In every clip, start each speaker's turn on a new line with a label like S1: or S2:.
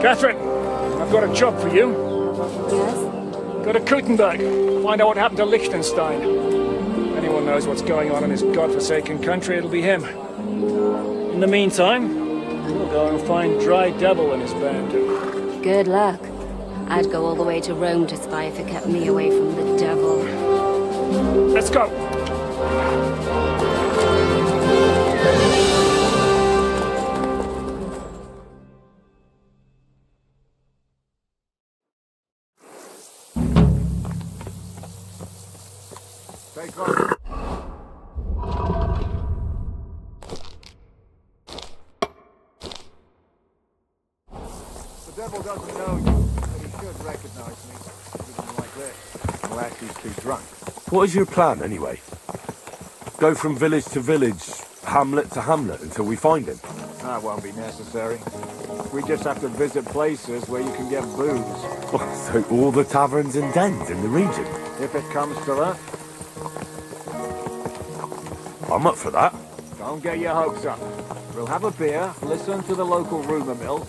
S1: Catherine, I've got a job for you.
S2: Yes?
S1: Go to Kutna-gora. Find out what happened to Liechtenstein. If anyone knows what's going on in this godforsaken country, it'll be him. In the meantime, we'll go and find Dry Devil and his band.
S2: Good luck. I'd go all the way to Rome to spy if it kept me away from the devil.
S1: Let's go! Take off. The devil doesn't know you, but he should recognize me. Even like this. Unless he's too drunk.
S3: What is your plan, anyway? Go from village to village, hamlet to hamlet, until we find him?
S1: That won't be necessary. We just have to visit places where you can get booze.
S3: Oh, so all the taverns and dens in the region?
S1: If it comes to that.
S3: I'm up for that.
S1: Don't get your hopes up. We'll have a beer, listen to the local rumour mill,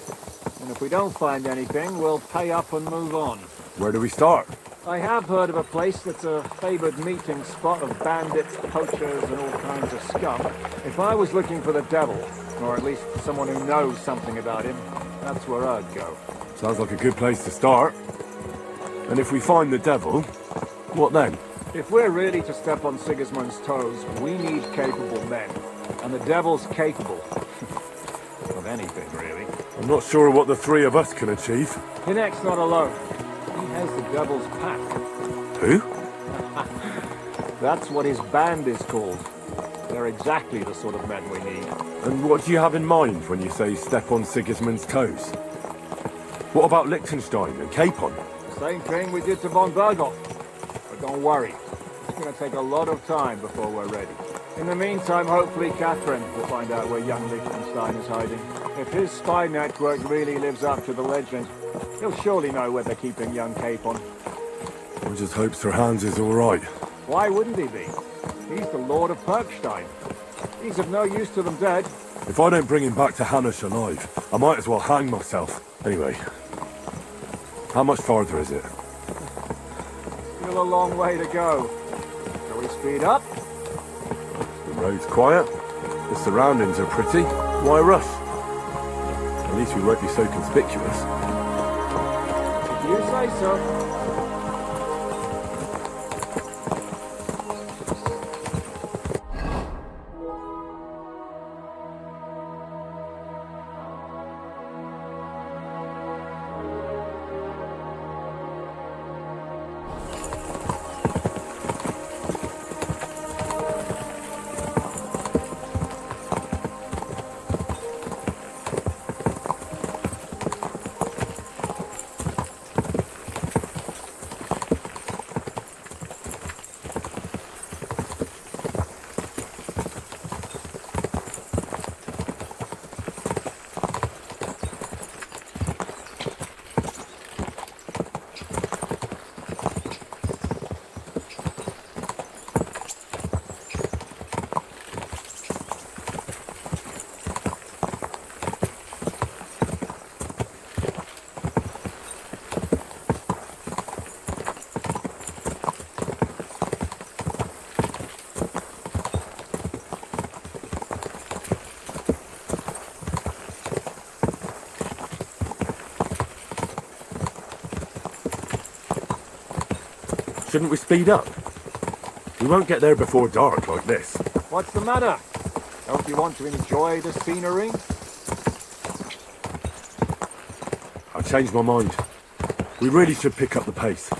S1: and if we don't find anything, we'll pay up and move on.
S3: Where do we start?
S1: I have heard of a place that's a favoured meeting spot of bandits, poachers, and all kinds of scum. If I was looking for the devil, or at least someone who knows something about him, that's where I'd go.
S3: Sounds like a good place to start. And if we find the devil, what then?
S1: If we're really to step on Sigismund's toes, we need capable men. And the devil's capable. Of anything, really.
S3: I'm not sure what the three of us can achieve.
S1: Hinek's not alone. He has the devil's pack.
S3: Who?
S1: That's what his band is called. They're exactly the sort of men we need.
S3: And what do you have in mind when you say step on Sigismund's toes? What about Liechtenstein and Capon?
S1: Same thing we did to von Berghoff. But don't worry. It's going to take a lot of time before we're ready. In the meantime, hopefully Catherine will find out where young Liechtenstein is hiding. If his spy network really lives up to the legend, he'll surely know where they're keeping young Capon.
S3: I just hope Sir Hans is all right.
S1: Why wouldn't he be? He's the Lord of Perkstein. He's of no use to them dead.
S3: If I don't bring him back to Hanush alive, I might as well hang myself. Anyway, how much farther is it?
S1: Still a long way to go. Shall we speed up?
S3: The road's quiet, the surroundings are pretty. Why rush? At least we won't be so conspicuous.
S1: If you say so.
S3: Shouldn't we speed up? We won't get there before dark like this.
S1: What's the matter? Don't you want to enjoy the scenery?
S3: I changed my mind. We really should pick up the pace.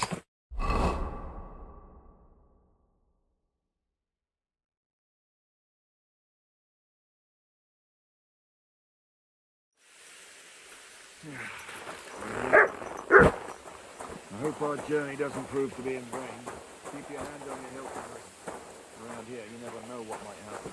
S1: I hope our journey doesn't prove to be in vain. Keep your hand on your hilt. Around here, you never know what might happen.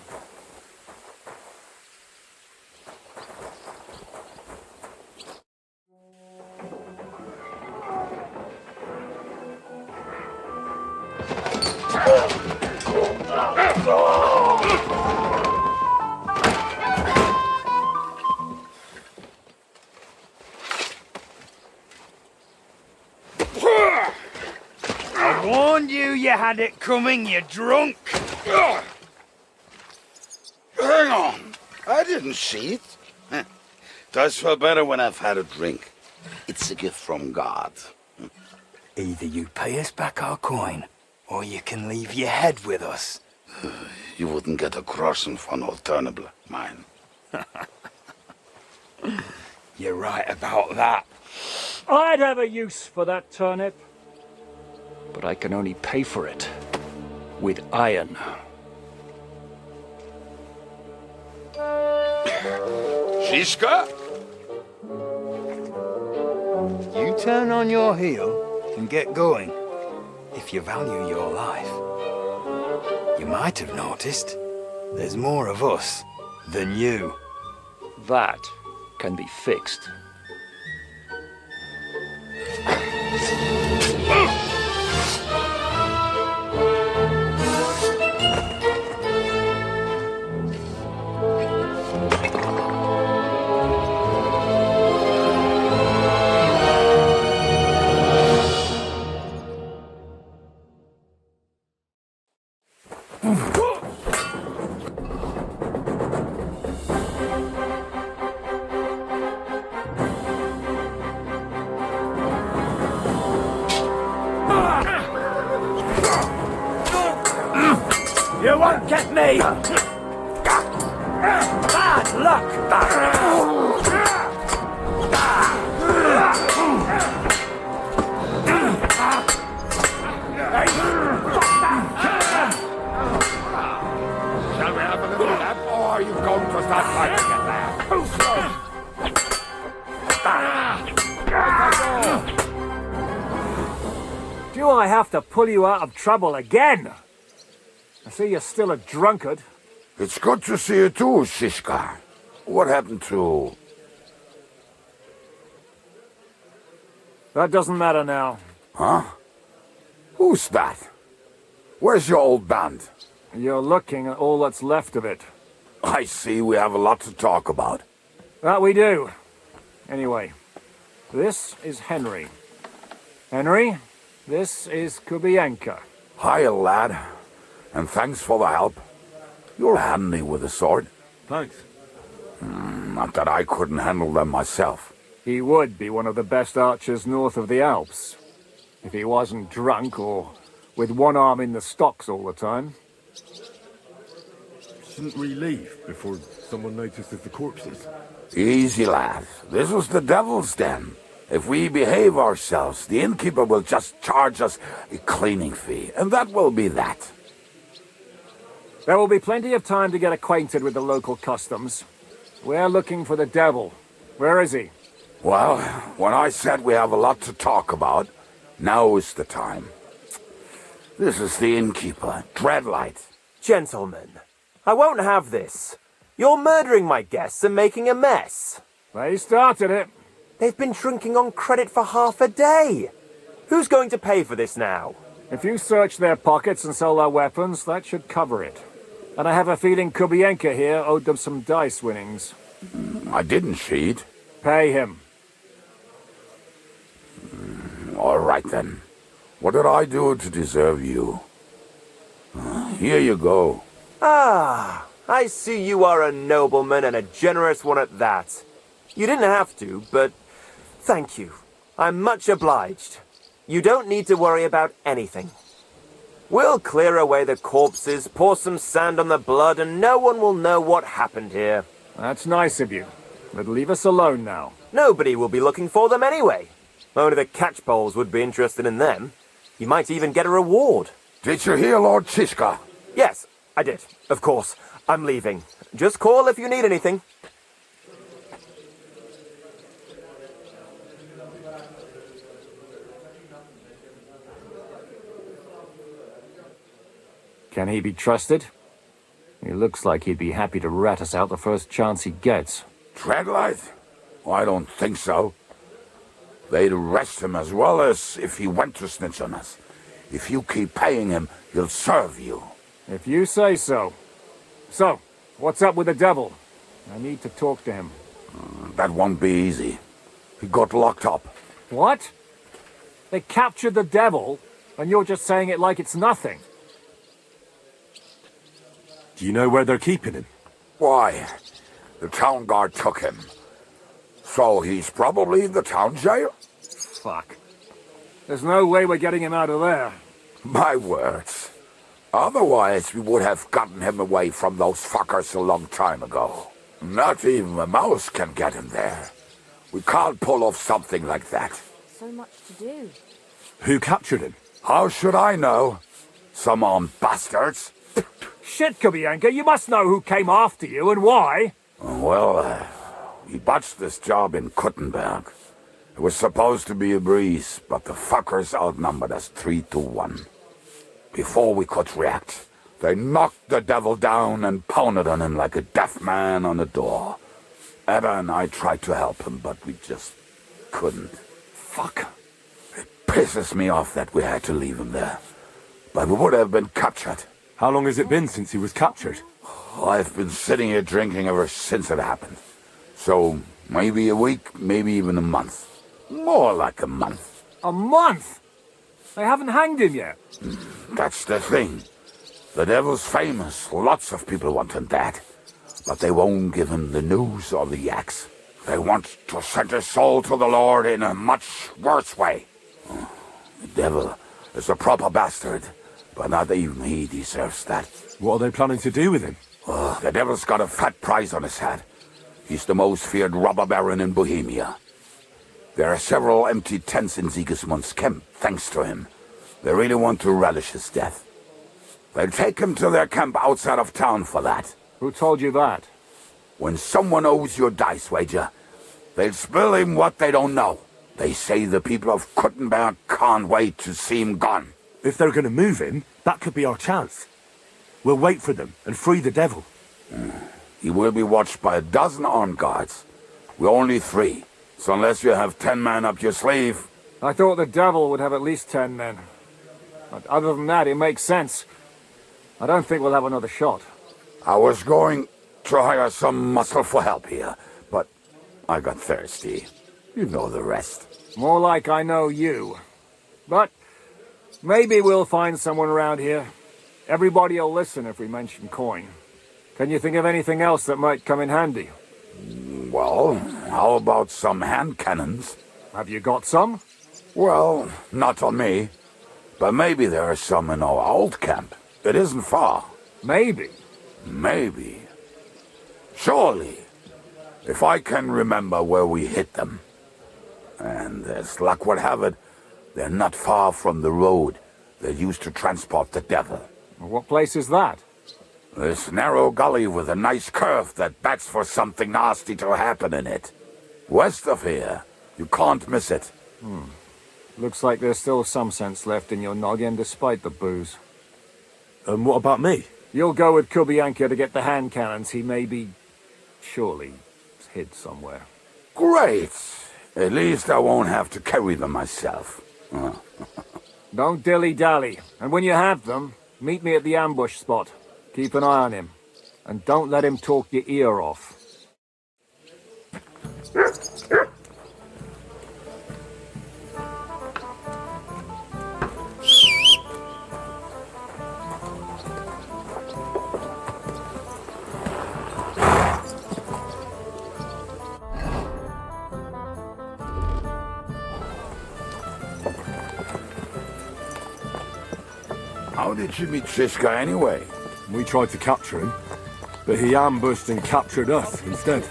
S4: warned you you had it coming, you drunk.
S5: Ugh. Hang on. I didn't see it. Does feel better when I've had a drink. It's a gift from God.
S4: Either you pay us back our coin, or you can leave your head with us.
S5: You wouldn't get a crossing for an alternative, mine.
S4: You're right about that.
S1: I'd have a use for that turnip. But I can only pay for it with iron.
S5: Jizke?
S4: You turn on your heel and get going. If you value your life. You might have noticed there's more of us than you.
S1: That can be fixed.
S4: You won't get me! Bad luck!
S5: Shall we have a little nap, or are you going to start fighting at
S1: Do I have to pull you out of trouble again? I see you're still a drunkard.
S5: It's good to see you too, Jizke. What happened to...
S1: That doesn't matter now.
S5: Huh? Who's that? Where's your old band?
S1: You're looking at all that's left of it.
S5: I see we have a lot to talk about.
S1: That we do. Anyway, this is Henry. Henry, this is Kubenke.
S5: Hiya, lad. And thanks for the help. You're handy with a sword.
S3: Thanks.
S5: Not that I couldn't handle them myself.
S1: He would be one of the best archers north of the Alps. If he wasn't drunk or with one arm in the stocks all the time.
S3: Shouldn't we leave before someone notices the corpses?
S5: Easy, lad. This was the devil's den. If we behave ourselves, the innkeeper will just charge us a cleaning fee, and that will be that.
S1: There will be plenty of time to get acquainted with the local customs. We're looking for the devil. Where is he?
S5: Well, when I said we have a lot to talk about, now is the time. This is the innkeeper, Dreadlight.
S6: Gentlemen, I won't have this. You're murdering my guests and making a mess.
S1: They started it.
S6: They've been drinking on credit for half a day. Who's going to pay for this now?
S1: If you search their pockets and sell their weapons, that should cover it. And I have a feeling Kubenke here owed them some dice winnings.
S5: I didn't cheat.
S1: Pay him.
S5: All right, then. What did I do to deserve you? Here you go.
S6: Ah, I see you are a nobleman and a generous one at that. You didn't have to, but thank you. I'm much obliged. You don't need to worry about anything. We'll clear away the corpses, pour some sand on the blood, and no one will know what happened here.
S1: That's nice of you. But leave us alone now.
S6: Nobody will be looking for them anyway. Only the catchpoles would be interested in them. You might even get a reward.
S5: Did you hear, Lord Jizke?
S6: Yes, I did. Of course. I'm leaving. Just call if you need anything.
S1: Can he be trusted? He looks like he'd be happy to rat us out the first chance he gets.
S5: Dreadlight? Oh, I don't think so. They'd arrest him as well as if he went to snitch on us. If you keep paying him, he'll serve you.
S1: If you say so. So, what's up with the devil? I need to talk to him.
S5: That won't be easy. He got locked up.
S1: What? They captured the devil? and you're just saying it like it's nothing.
S3: Do you know where they're keeping him?
S5: Why, the town guard took him. So he's probably in the town jail?
S1: Fuck. There's no way we're getting him out of there.
S5: My words. Otherwise, we would have gotten him away from those fuckers a long time ago. Not even a mouse can get him there. We can't pull off something like that.
S2: So much to do.
S3: Who captured him?
S5: How should I know? Some armed bastards?
S1: Shit, Kubyenka, you must know who came after you and why.
S5: Well, we botched this job in Kutna-gora. It was supposed to be a breeze, but the fuckers outnumbered us 3-1. Before we could react, they knocked the devil down and pounded on him like a deaf man on a door. Etta and I tried to help him, but we just couldn't. Fuck. It pisses me off that we had to leave him there. But we would have been captured.
S3: How long has it been since he was captured?
S5: I've been sitting here drinking ever since it happened. So, maybe a week, maybe even a month. More like a month.
S1: A month? They haven't hanged him yet.
S5: That's the thing. The devil's famous. Lots of people want him dead. But they won't give him the news or the axe. They want to send his soul to the Lord in a much worse way. The devil is a proper bastard, but not even he deserves that.
S3: What are they planning to do with him?
S5: The devil's got a fat price on his head. He's the most feared robber baron in Bohemia. There are several empty tents in Sigismund's camp, thanks to him. They really want to relish his death. They'll take him to their camp outside of town for that.
S1: Who told you that?
S5: When someone owes you a dice wager, they'll spill him what they don't know. They say the people of Kutna-gora can't wait to see him gone.
S3: If they're going to move him, that could be our chance. We'll wait for them and free the devil.
S5: He will be watched by 12 armed guards. We're only 3, so unless you have 10 men up your sleeve...
S1: I thought the devil would have at least 10 men. But other than that, it makes sense. I don't think we'll have another shot.
S5: I was going to hire some muscle for help here, but I got thirsty. You know the rest.
S1: More like I know you. But maybe we'll find someone around here. Everybody'll listen if we mention coin. Can you think of anything else that might come in handy?
S5: Well, how about some hand cannons?
S1: Have you got some?
S5: Well, not on me. But maybe there are some in our old camp. It isn't far.
S1: Maybe.
S5: Maybe. Surely. If I can remember where we hit them. And as luck would have it, they're not far from the road they used to transport the devil.
S1: What place is that?
S5: This narrow gully with a nice curve that bets for something nasty to happen in it. West of here. You can't miss it.
S1: Looks like there's still some sense left in your noggin despite the booze.
S3: And what about me?
S1: You'll go with Kubyenka to get the hand cannons he may be... surely hid somewhere.
S5: Great. At least I won't have to carry them myself.
S1: Don't dilly-dally. And when you have them, meet me at the ambush spot. Keep an eye on him. And don't let him talk your ear off.
S5: How did you meet Jizke anyway?
S3: We tried to capture him, but he ambushed and captured us instead.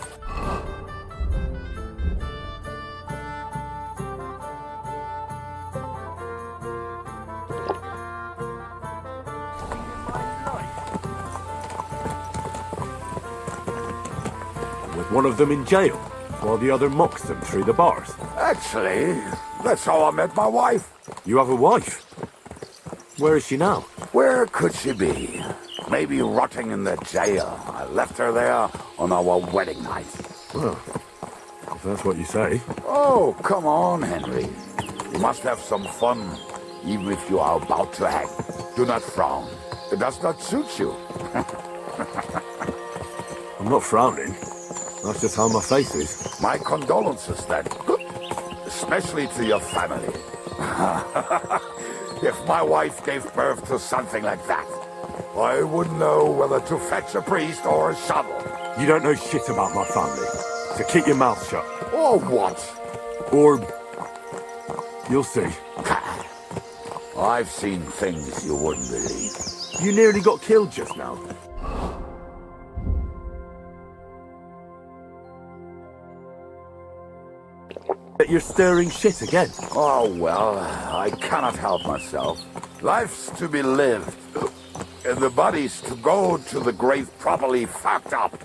S3: With one of them in jail, while the other mocks them through the bars.
S5: Actually, that's how I met my wife.
S3: You have a wife? Where is she now?
S5: Where could she be? Maybe rotting in the jail. I left her there on our wedding night.
S3: Well, if that's what you say.
S5: Oh, come on, Henry. You must have some fun, even if you are about to hang. Do not frown. It does not suit you.
S3: I'm not frowning. That's just how my face is.
S5: My condolences, then. Especially to your family. If my wife gave birth to something like that, I wouldn't know whether to fetch a priest or a shovel.
S3: You don't know shit about my family, so keep your mouth shut.
S5: Or what?
S3: Or... you'll see.
S5: I've seen things you wouldn't believe.
S3: You nearly got killed just now. But you're stirring shit again.
S5: Oh, well, I cannot help myself. Life's to be lived, and the body's to go to the grave properly fucked up.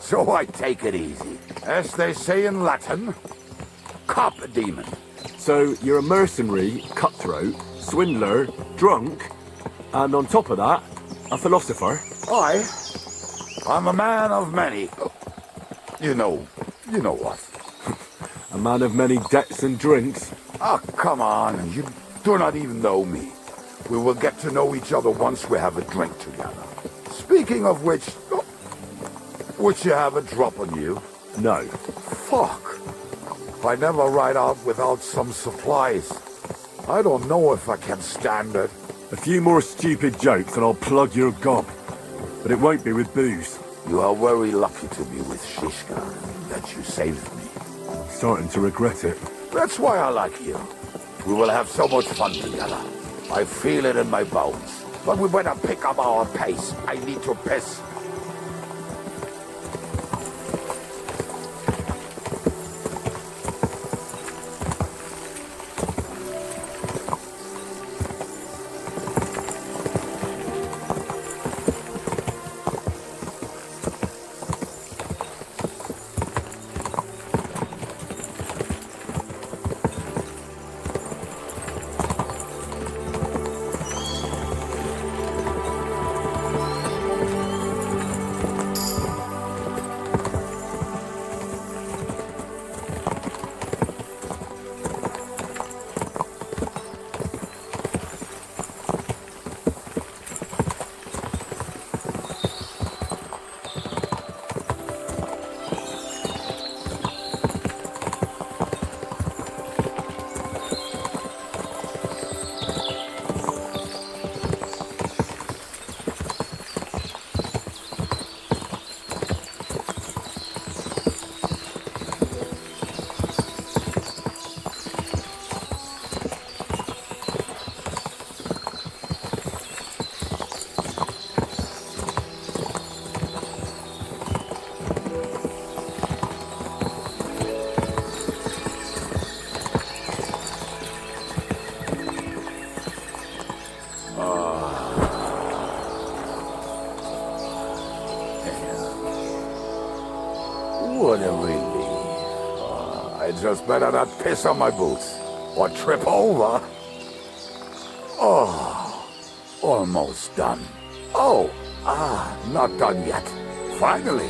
S5: So I take it easy. As they say in Latin, cop a demon.
S3: So you're a mercenary, cutthroat, swindler, drunk, and on top of that, a philosopher.
S5: I'm a man of many. You know what.
S3: A man of many debts and drinks.
S5: Oh, come on, you do not even know me. We will get to know each other once we have a drink together. Speaking of which, would you have a drop on you?
S3: No.
S5: Fuck. I never ride out without some supplies. I don't know if I can stand it.
S3: A few more stupid jokes and I'll plug your gob. But it won't be with booze.
S5: You are very lucky to be with Jizke, that you saved me.
S3: I'm starting to regret it.
S5: That's why I like you. We will have so much fun together. I feel it in my bones. But we better pick up our pace. I need to piss. What a relief. I just better not piss on my boots or trip over. Oh, almost done. Oh, not done yet. Finally.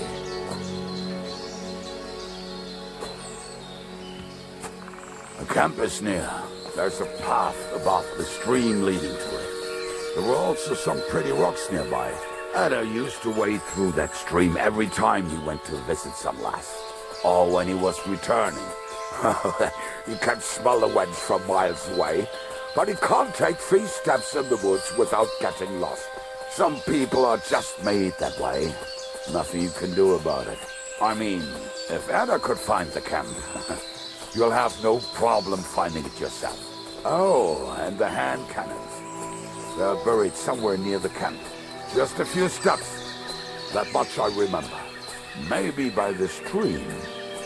S5: The camp is near. There's a path above the stream leading to it. There were also some pretty rocks nearby. Ada used to wade through that stream every time he went to visit some lass. Or when he was returning. You can smell the wench from miles away, but he can't take 3 steps in the woods without getting lost. Some people are just made that way. Nothing you can do about it. I mean, if Ada could find the camp, you'll have no problem finding it yourself. Oh, and the hand cannons. They're buried somewhere near the camp. Just a few steps. That much I remember. Maybe by the stream.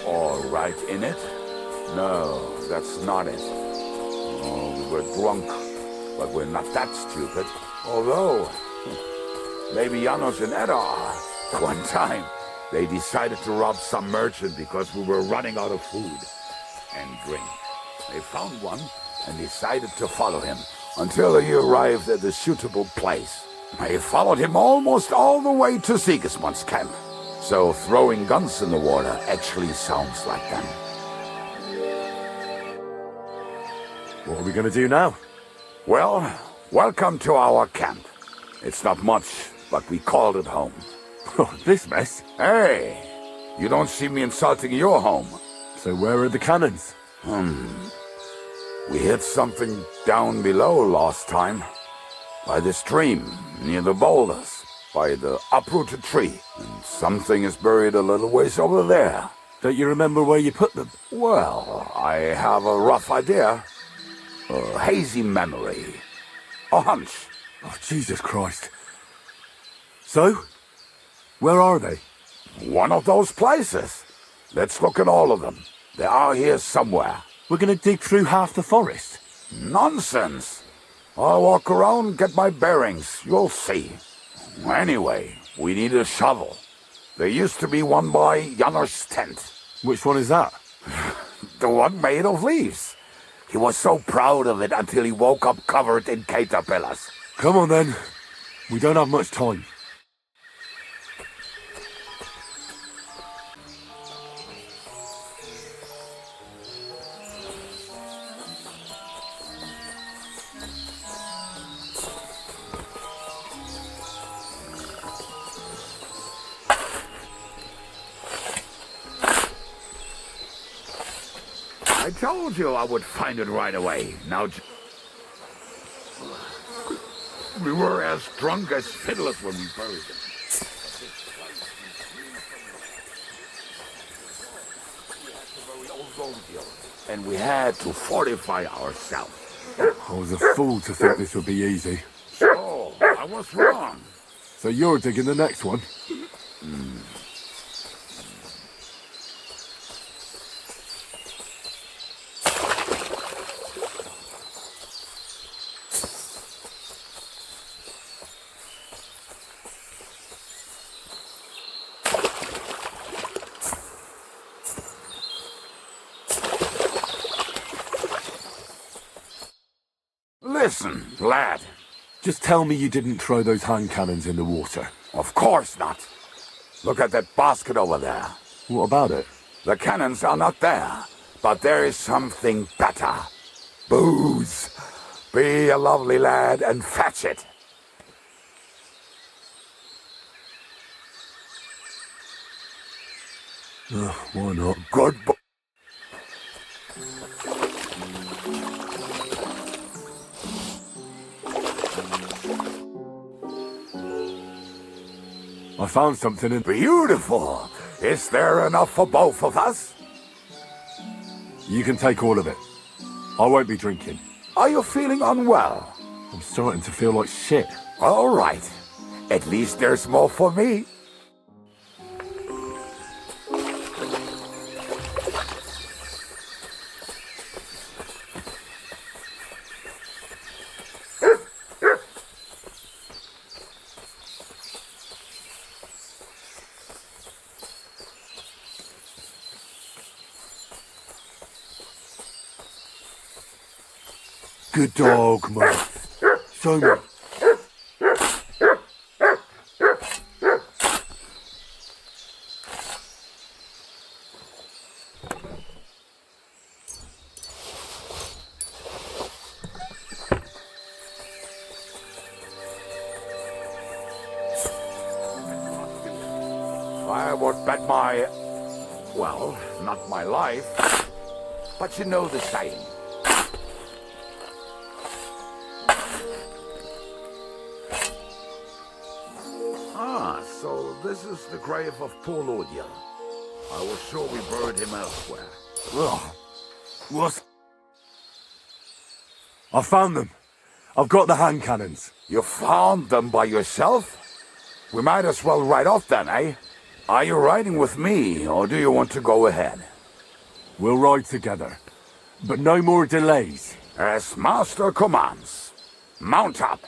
S5: Or right in it. No, that's not it. Oh, we were drunk. But we're not that stupid. Although, maybe Janos and Edda are. One time, they decided to rob some merchant because we were running out of food and drink. They found one and decided to follow him until he arrived at a suitable place. They followed him almost all the way to Sigismund's camp. So throwing guns in the water actually sounds like them.
S3: What are we going to do now?
S5: Well, welcome to our camp. It's not much, but we called it home.
S3: Oh, this mess?
S5: Hey, you don't see me insulting your home.
S3: So where are the cannons?
S5: We hit something down below last time. By the stream, near the boulders, by the uprooted tree. And something is buried a little ways over there.
S3: Don't you remember where you put them?
S5: Well, I have a rough idea. A hazy memory. A hunch.
S3: Oh, Jesus Christ. So? Where are they?
S5: One of those places. Let's look at all of them. They are here somewhere.
S3: We're gonna dig through half the forest.
S5: Nonsense. I'll walk around, get my bearings. You'll see. Anyway, we need a shovel. There used to be one by Janner's tent.
S3: Which one is that?
S5: The one made of leaves. He was so proud of it until he woke up covered in caterpillars.
S3: Come on then. We don't have much time.
S5: I told you I would find it right away. Now, we were as drunk as fiddlers when we buried it. And we had to fortify ourselves.
S3: I was a fool to think this would be easy.
S5: So, I was wrong.
S3: So you're digging the next one?
S5: Listen, lad.
S3: Just tell me you didn't throw those hand cannons in the water.
S5: Of course not. Look at that basket over there.
S3: What about it?
S5: The cannons are not there, but there is something better. Booze. Be a lovely lad and fetch it.
S3: Why not?
S5: Good boy.
S3: I found something in...
S5: Beautiful. Is there enough for both of us?
S3: You can take all of it. I won't be drinking.
S5: Are you feeling unwell?
S3: I'm starting to feel like shit.
S5: All right. At least there's more for me.
S3: Good dog, man. Show me.
S5: I would bet my... well, not my life, but you know the saying. So this is the grave of poor Lord Yell. I was sure we buried him elsewhere.
S3: Ugh. What? I found them. I've got the hand cannons.
S5: You found them by yourself? We might as well ride off then, eh? Are you riding with me, or do you want to go ahead?
S3: We'll ride together. But no more delays.
S5: As Master commands. Mount up.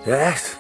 S3: Yes?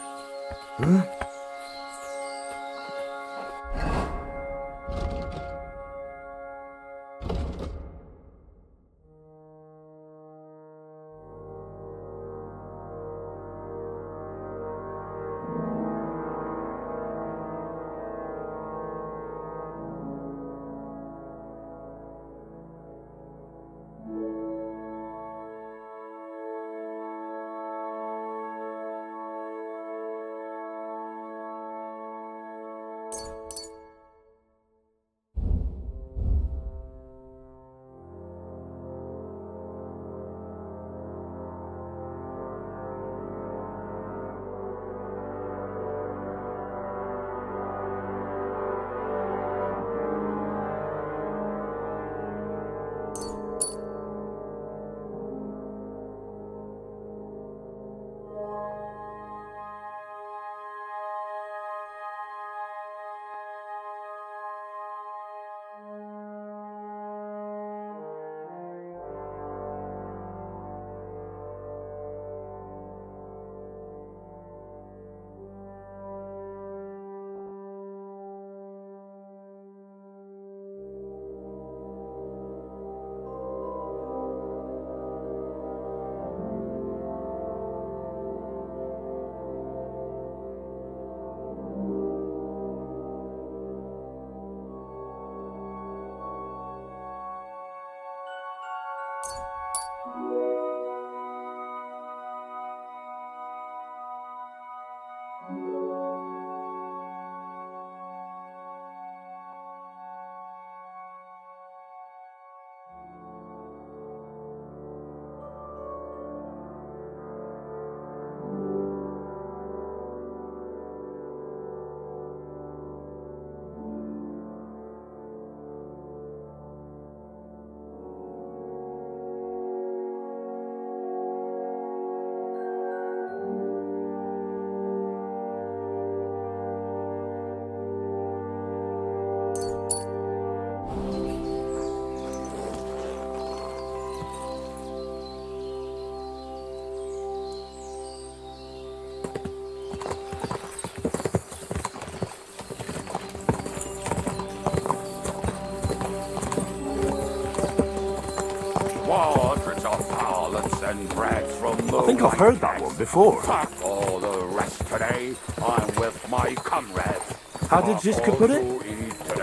S5: Squadrons of harlots and drags from the
S3: I think I've heard that one before.
S5: Fuck all the rest today. I'm with my comrades.
S3: How did Jizka put it?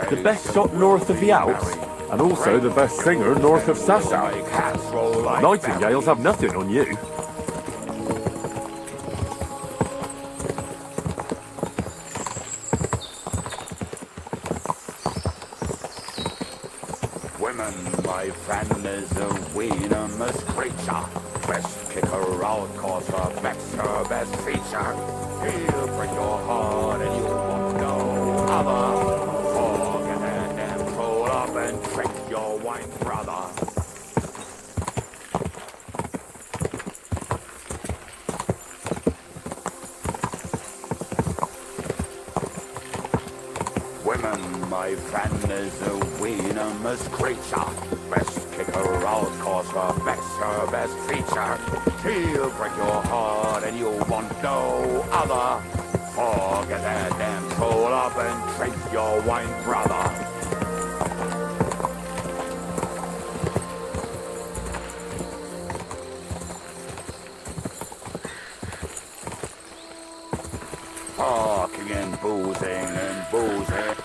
S3: The best shot north of the Alps, and also the best singer north of Sassa. Nightingales have nothing on you.
S5: Women, my friend, is a venomous creature. Best kick her out, cause her back's her best feature. He'll break your heart and you won't know other. Forget it and throw it up and trick your wine brother. Women, my friend, is a venomous creature. Best kick her out, cause her back's her best feature. He'll break your heart and you won't know other. Forget that and throw it up and trick your wine brother. Talking and boozing and boozing.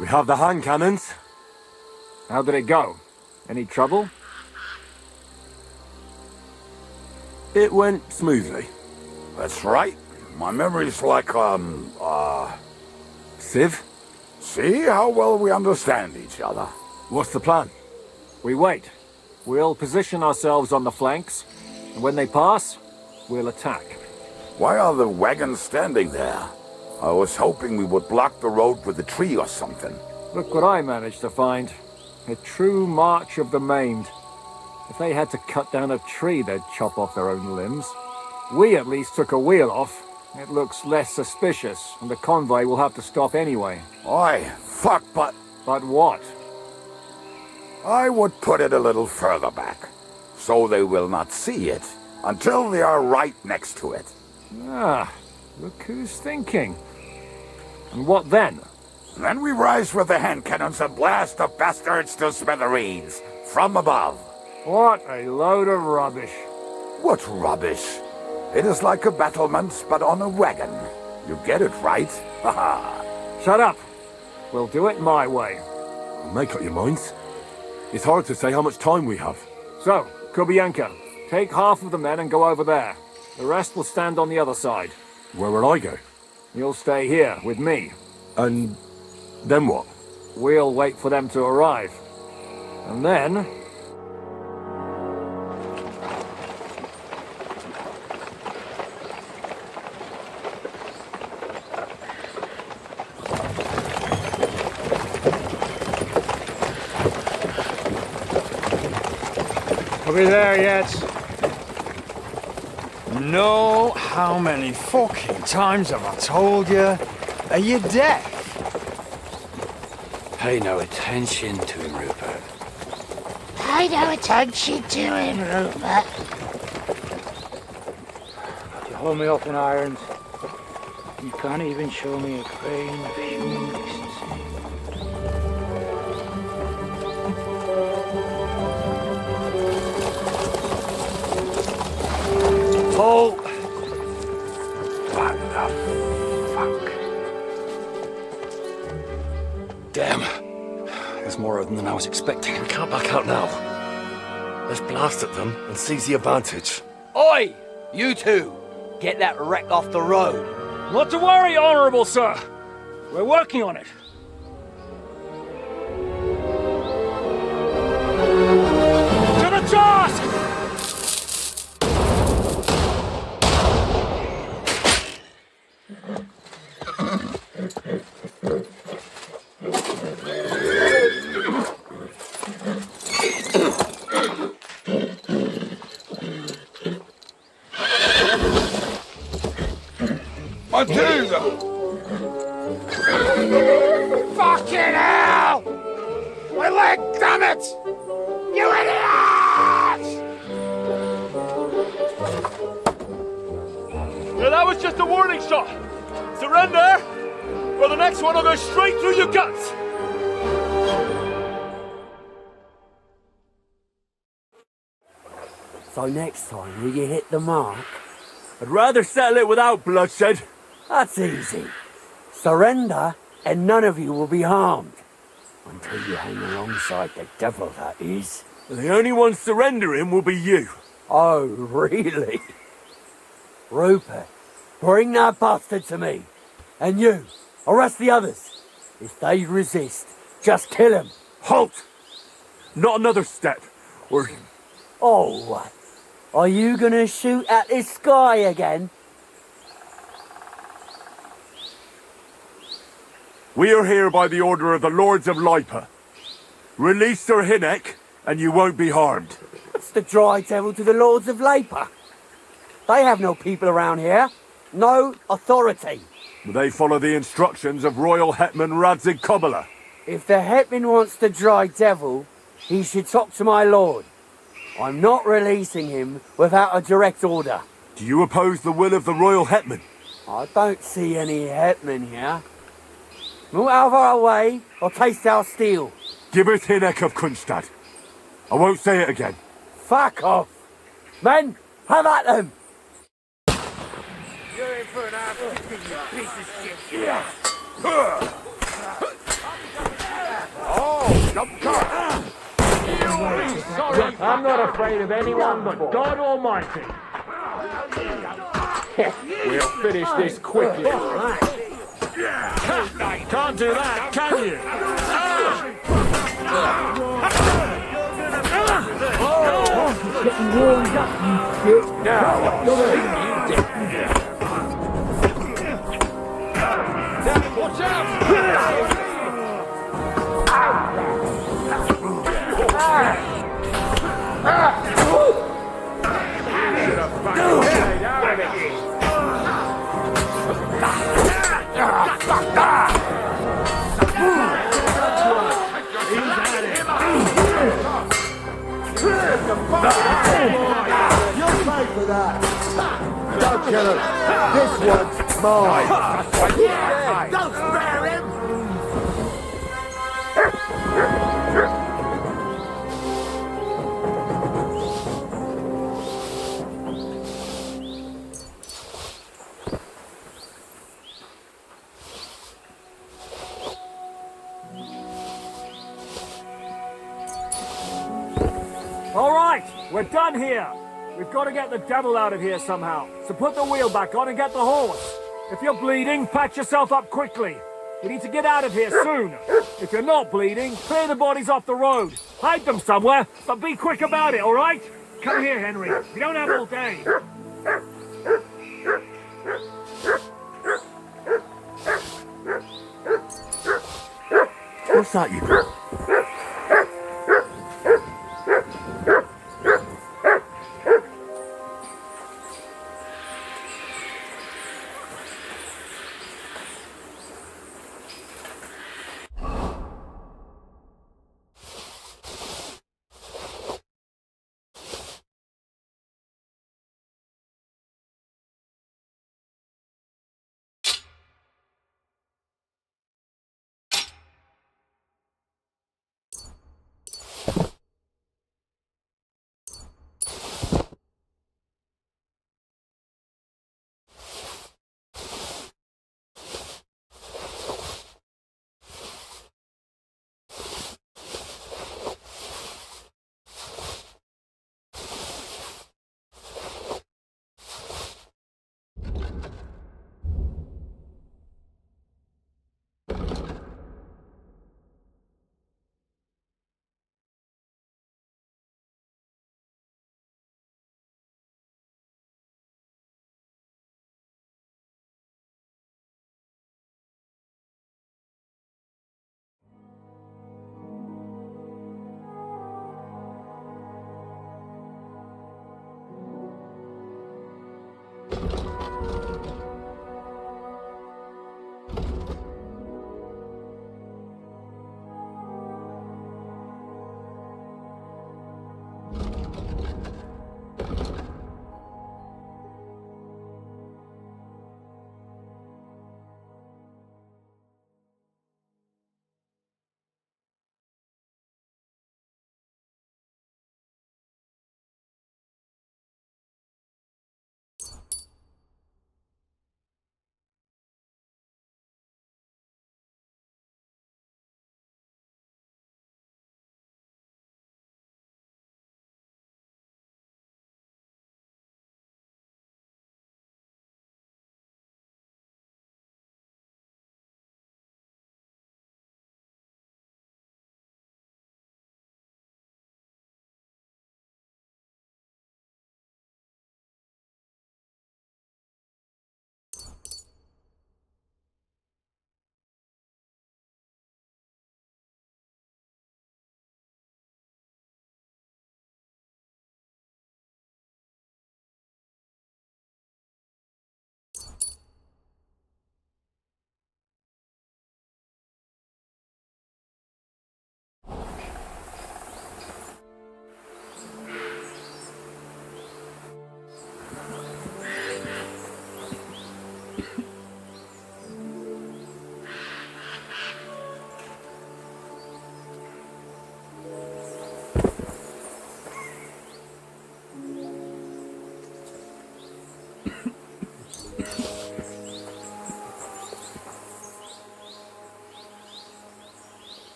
S3: We have the hand cannons.
S1: How did it go? Any trouble?
S3: It went smoothly.
S5: That's right. My memory's like,
S3: Civ,
S5: see how well we understand each other.
S3: what's the plan?
S1: We wait. We'll position ourselves on the flanks, and when they pass, we'll attack.
S5: Why are the wagons standing there? I was hoping we would block the road with a tree or something.
S1: Look what I managed to find. A true march of the maimed. If they had to cut down a tree, they'd chop off their own limbs. We at least took a wheel off. It looks less suspicious, and the convoy will have to stop anyway.
S5: Oi, fuck, but
S1: But what?
S5: I would put it a little further back, so they will not see it until they are right next to it.
S1: Ah, look who's thinking. And what then?
S5: Then we rise with the hand cannons and blast the bastards to smithereens from above.
S1: What a load of rubbish.
S5: What rubbish! It is like a battlement, but on a wagon. You get it right? Haha.
S1: Shut up. We'll do it my way.
S3: Make up your minds. It's hard to say how much time we have.
S1: So, Kubenke, take half of the men and go over there. The rest will stand on the other side.
S3: Where will I go?
S1: You'll stay here with me.
S3: And then what?
S1: We'll wait for them to arrive. And then... Are we there yet?
S4: No, how many fucking times have I told you? Are you deaf?
S7: Pay no attention to him, Rupert.
S8: Pay no attention to him, Rupert. You hold me up in irons. You can't even show me a grain of human decency.
S3: Paul!
S7: What the fuck? Damn. There's more of them than I was expecting.
S3: We can't back out now. Let's blast at them and seize the advantage.
S7: Oi! You two! Get that wreck off the road.
S1: Not to worry, Honourable Sir. We're working on it. To the task!
S5: I do though. Fucking hell! My leg, damn it! You idiot!
S3: Yeah, that was just a warning shot. Surrender, or the next one will go straight through your guts.
S7: So next time, will you hit the mark?
S3: I'd rather settle it without bloodshed.
S7: That's easy. Surrender, and none of you will be harmed. Until you hang alongside the devil, that is.
S3: The only one surrendering will be you.
S7: Oh, really? Rupert, bring that bastard to me. And you, arrest the others. If they resist, just kill them.
S3: Halt! Not another step, or...
S7: Oh, are you gonna shoot at this sky again?
S3: We are here by the order of the Lords of Lipa. Release Sir Hinnek, and you won't be harmed.
S7: What's the dry devil to the Lords of Lipa? They have no people around here. No authority.
S3: They follow the instructions of Royal Hetman Radzig Kobyla.
S7: If the Hetman wants the dry devil, he should talk to my lord. I'm not releasing him without a direct order.
S3: Do you oppose the will of the Royal Hetman?
S7: I don't see any Hetman here. Move out of our way, or taste our steel.
S3: Give us Hinnek of Kunstad. I won't say it again.
S7: Fuck off! Men, have at them!
S5: You're in for an ass kicking, you piece of shit. Yeah. Oh, jump car.
S1: I'm not afraid of anyone but God Almighty. We'll finish this quickly.
S3: Can't do that, can you?
S1: Getting warmed up, you shit. Now, watch out!
S7: You'll pay for that! Don't kill him! This one's mine!
S5: Don't spare him!
S1: All right, we're done here. We've got to get the devil out of here somehow. So put the wheel back on and get the horse. If you're bleeding, patch yourself up quickly. We need to get out of here soon. If you're not bleeding, clear the bodies off the road. Hide them somewhere, but be quick about it, all right? Come here, Henry. We don't have all day.
S3: What's that, you?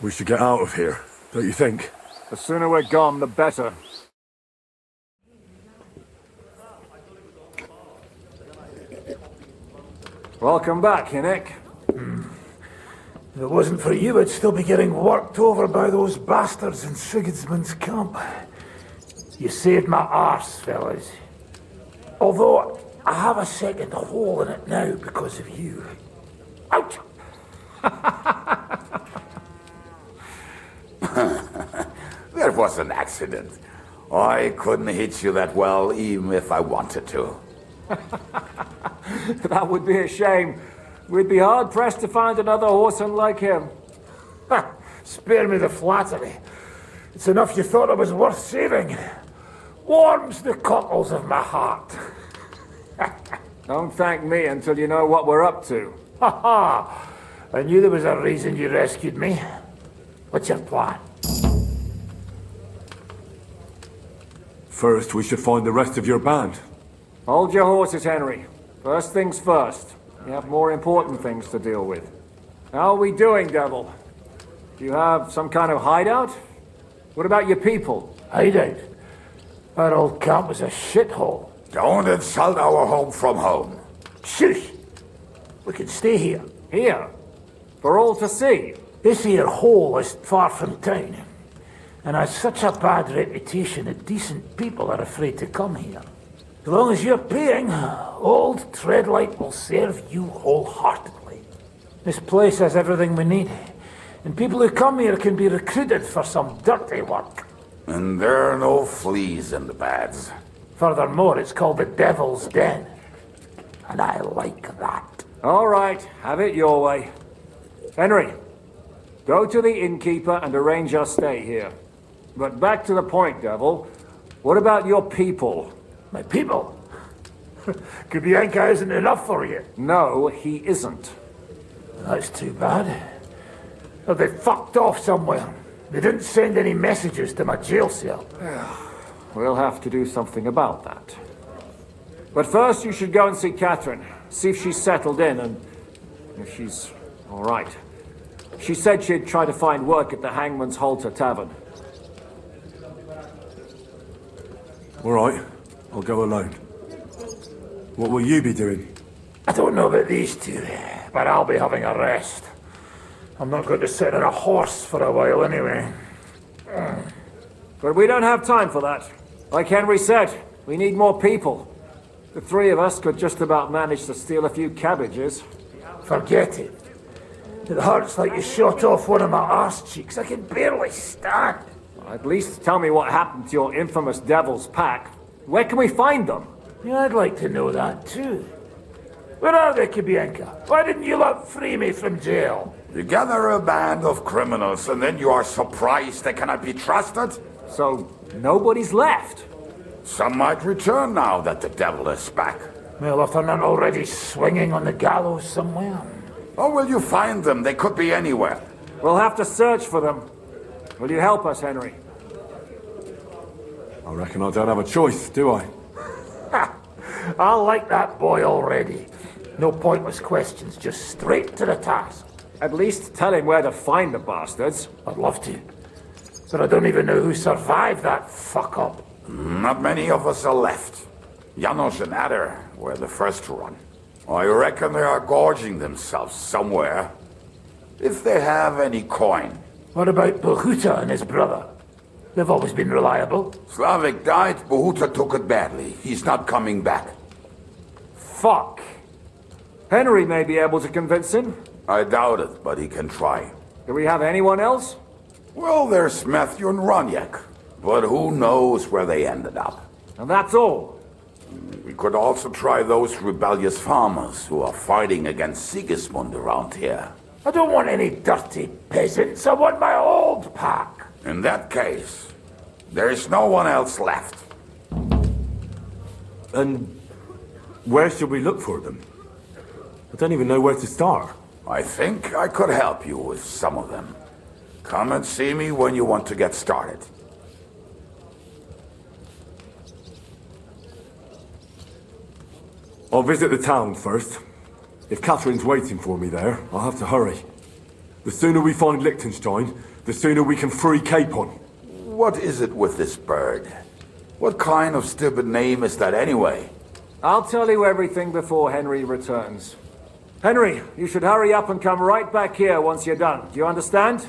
S3: We should get out of here, don't you think?
S1: The sooner we're gone, the better. Welcome back, Hinnick.
S8: If it wasn't for you, I'd still be getting worked over by those bastards in Sigismund's camp. You saved my arse, fellas. Although, I have a second hole in it now because of you. Ouch!
S5: That was an accident. I couldn't hit you that well, even if I wanted to.
S1: That would be a shame. We'd be hard-pressed to find another horseman like him.
S8: Spare me the flattery. It's enough you thought it was worth saving. Warms the cockles of my heart.
S1: Don't thank me until you know what we're up to.
S8: Ha ha! I knew there was a reason you rescued me. What's your plan?
S3: First, we should find the rest of your band.
S1: Hold your horses, Henry. First things first. You have more important things to deal with. How are we doing, Devil? Do you have some kind of hideout? What about your people?
S8: Hideout? That old camp was a shithole.
S5: Don't insult our home from home.
S8: Shush! We can stay here.
S1: Here? For all to see?
S8: This here hole is far from town, and has such a bad reputation that decent people are afraid to come here. As long as you're paying, old Treadlight will serve you wholeheartedly. This place has everything we need, and people who come here can be recruited for some dirty work.
S5: And there are no fleas in the beds.
S8: Furthermore, it's called the Devil's Den, and I like that.
S1: All right, have it your way. Henry, go to the innkeeper and arrange our stay here. But back to the point, Devil. What about your people?
S8: My people? Kubyenka isn't enough for you.
S1: No, he isn't.
S8: That's too bad. Well, they fucked off somewhere. They didn't send any messages to my jail cell.
S1: We'll have to do something about that. But first you should go and see Catherine. See if she's settled in and if she's all right. She said she'd try to find work at the Hangman's Halter Tavern.
S3: All right, I'll go alone. What will you be doing?
S8: I don't know about these two, but I'll be having a rest. I'm not going to sit on a horse for a while anyway.
S1: But we don't have time for that. Like Henry said, we need more people. The three of us could just about manage to steal a few cabbages.
S8: Forget it. It hurts like you shot off one of my arse cheeks. I can barely stand.
S1: At least tell me what happened to your infamous Devil's Pack. Where can we find them?
S8: Yeah, I'd like to know that too. Where are they, Kubyenka? Why didn't you lot free me from jail?
S5: You gather a band of criminals and then you are surprised they cannot be trusted?
S1: So, nobody's left?
S5: Some might return now that the devil is back.
S8: Well, if they're not already swinging on the gallows somewhere.
S5: Or will you find them? They could be anywhere.
S1: We'll have to search for them. Will you help us, Henry?
S3: I reckon I don't have a choice, do I?
S8: I like that boy already. No pointless questions, just straight to the task.
S1: At least tell him where to find the bastards.
S8: I'd love to. But I don't even know who survived that fuck-up.
S5: Not many of us are left. Janos and Adder were the first to run. I reckon they are gorging themselves somewhere. If they have any coin.
S8: What about Bohuta and his brother? They've always been reliable.
S5: Slavik died, Bohuta took it badly. He's not coming back.
S1: Fuck. Henry may be able to convince him.
S5: I doubt it, but he can try.
S1: Do we have anyone else?
S5: Well, there's Matthew and Ronyak. But who knows where they ended up.
S1: And that's all.
S5: We could also try those rebellious farmers who are fighting against Sigismund around here.
S8: I don't want any dirty peasants. I want my old pack.
S5: In that case, there is no one else left.
S3: And where should we look for them? I don't even know where to start.
S5: I think I could help you with some of them. Come and see me when you want to get started.
S3: I'll visit the town first. If Catherine's waiting for me there, I'll have to hurry. The sooner we find Liechtenstein, the sooner we can free Capon.
S5: What is it with this bird? What kind of stupid name is that anyway?
S1: I'll tell you everything before Henry returns. Henry, you should hurry up and come right back here once you're done. Do you understand?